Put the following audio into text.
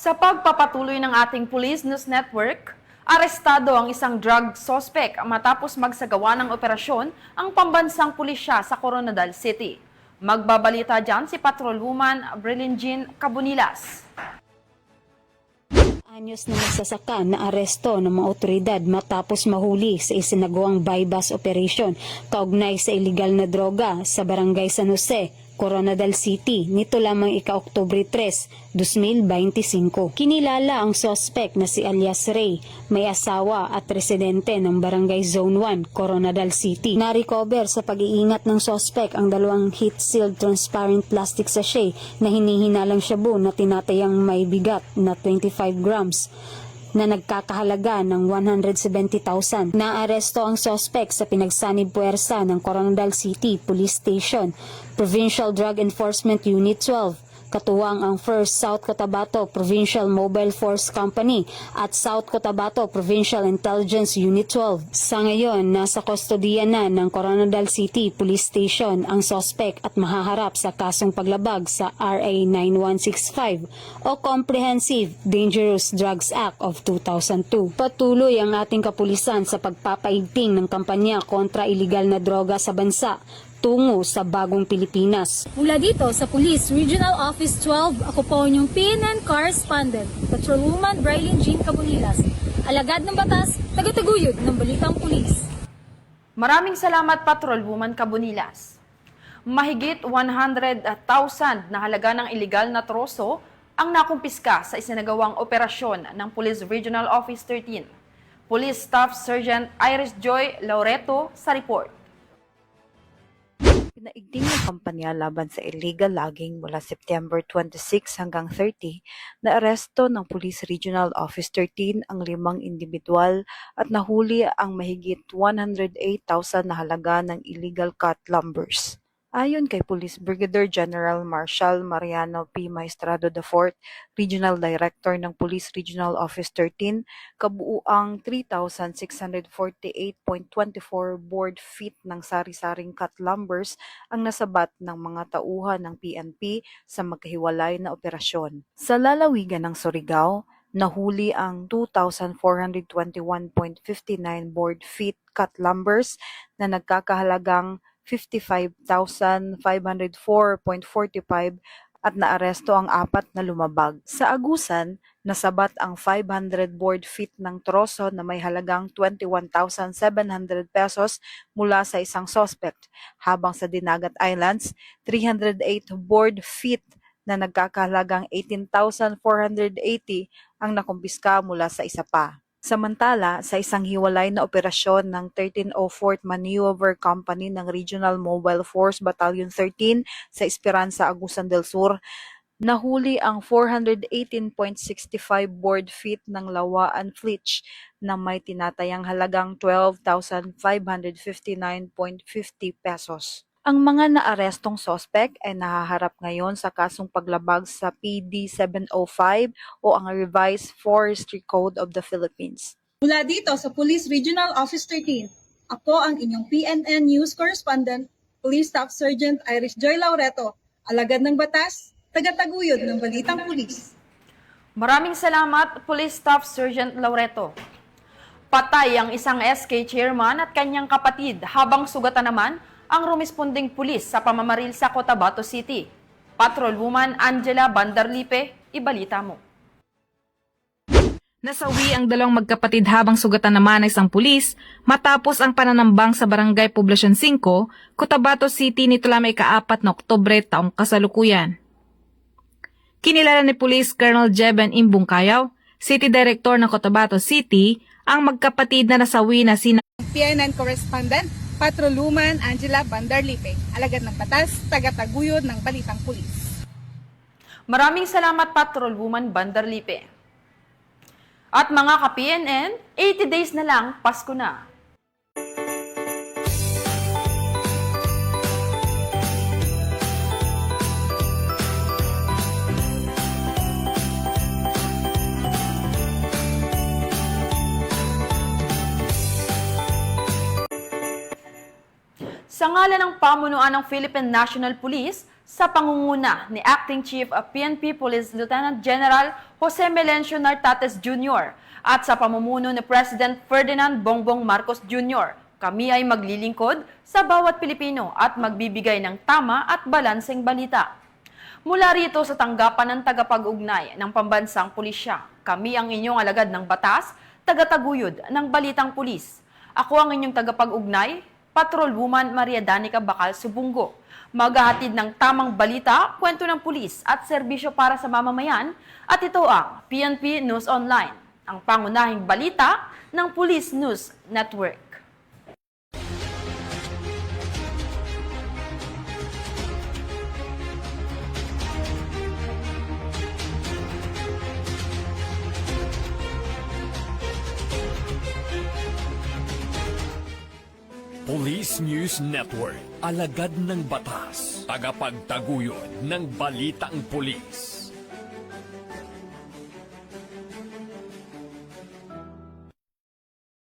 Sa pagpapatuloy ng ating Police News Network, arestado ang isang drug suspect matapos magsagawa ng operasyon ang pambansang pulisya sa Coronadal City. Magbabalita dyan si Patrolwoman Brilingin Cabonilas. Anyos na magsasaka na aresto ng mga otoridad matapos mahuli sa isinagawang bypass operation kaugnay sa iligal na droga sa Barangay San Jose, Coronadal City, nito lamang ika-Oktubre 3, 2025. Kinilala ang suspect na si alias Ray, may asawa at residente ng Barangay Zone 1, Coronadal City. Na-recover sa pag-iingat ng suspect ang dalawang heat-sealed transparent plastic sachet na hinihinalang shabu na tinatayang may bigat na 25 grams na nagkakahalaga ng 170,000. Naaresto ang suspect sa pinagsanib puwersa ng Coronadal City Police Station, Provincial Drug Enforcement Unit 12, katuwang ang 1st South Cotabato Provincial Mobile Force Company at South Cotabato Provincial Intelligence Unit 12. Sa ngayon, nasa kustodiya na ng Coronadal City Police Station ang suspect at mahaharap sa kasong paglabag sa RA 9165 o Comprehensive Dangerous Drugs Act of 2002. Patuloy ang ating kapulisan sa pagpapaigting ng kampanya kontra iligal na droga sa bansa tungo sa bagong Pilipinas. Mula dito sa Police Regional Office 12, ako po inyong PNN Correspondent, Patrolwoman Brilingin Cabonilas, alagad ng batas, tagataguyod ng Balitang Pulis. Maraming salamat, Patrolwoman Cabonilas. Mahigit 100,000 na halaga ng iligal na troso ang nakumpiska sa isinagawang operasyon ng Police Regional Office 13. Police Staff Sergeant Iris Joy Laureto sa report. Pinaigting ng kampanya laban sa illegal logging mula September 26 hanggang 30 na aresto ng Police Regional Office 13 ang 5 individual at nahuli ang mahigit 108,000 na halaga ng illegal cut lumbers. Ayon kay Police Brigadier General Marshal Mariano P. Maestrado IV, Regional Director ng Police Regional Office 13, kabuuang 3,648.24 board feet ng sari-saring cut lumbers ang nasabat ng mga tauhan ng PNP sa magkahiwalay na operasyon. Sa lalawigan ng Surigao, nahuli ang 2,421.59 board feet cut lumbers na nagkakahalagang 55,504.45 at naaresto ang 4 na lumabag. Sa Agusan, nasabat ang 500 board feet ng troso na may halagang 21,700 pesos mula sa isang suspect, habang sa Dinagat Islands, 308 board feet na nagkakahalagang 18,480 ang nakumpiska mula sa isa pa. Samantala, sa isang hiwalay na operasyon ng 1304th Maneuver Company ng Regional Mobile Force Battalion 13 sa Esperanza, Agusan del Sur, nahuli ang 418.65 board feet ng lawaan flitch na may tinatayang halagang 12,559.50 pesos. Ang mga naarestong sospek ay nahaharap ngayon sa kasong paglabag sa PD 705 o ang Revised Forestry Code of the Philippines. Mula dito sa Police Regional Office 13, ako ang inyong PNN News Correspondent, Police Staff Sergeant Iris Joy Laureto, alagad ng batas, tagataguyod ng Balitang Pulis. Maraming salamat, Police Staff Sergeant Laureto. Patay ang isang SK chairman at kanyang kapatid habang sugatan naman ang rumisponding pulis sa pamamaril sa Cotabato City. Patrolwoman Angela Bandarlipe, ibalita mo. Nasawi ang dalawang magkapatid habang sugatan naman ng isang pulis matapos ang pananambang sa Barangay Poblacion 5, Cotabato City nito lamang ika-4 na Oktubre taong kasalukuyan. Kinilala ni Police Colonel Jeben Imbungkayaw, City Director ng Cotabato City, ang magkapatid na nasawi na sina PNN Correspondent, Patrolwoman Angela Bandarlipe, alagad ng batas, tagataguyod ng Balitang Pulis. Maraming salamat, Patrolwoman Bandarlipe. At mga ka-PNN, 80 days na lang, Pasko na. Sa ngalan ng pamunuan ng Philippine National Police, sa pangunguna ni Acting Chief of PNP Police Lieutenant General Jose Melencio Nartates Jr. at sa pamumuno ni President Ferdinand Bongbong Marcos Jr., kami ay maglilingkod sa bawat Pilipino at magbibigay ng tama at balanseng balita. Mula rito sa tanggapan ng tagapag-ugnay ng pambansang pulisya, kami ang inyong alagad ng batas, tagataguyod ng balitang pulis. Ako ang inyong tagapag-ugnay, Patrolwoman Maria Danica Bacal Subungo. Maghahatid ng tamang balita, kwento ng pulis at serbisyo para sa mamamayan, at ito ang PNP News Online, ang pangunahing balita ng Police News Network. Police News Network, alagad ng batas, tagapagtaguyod ng balitang pulis.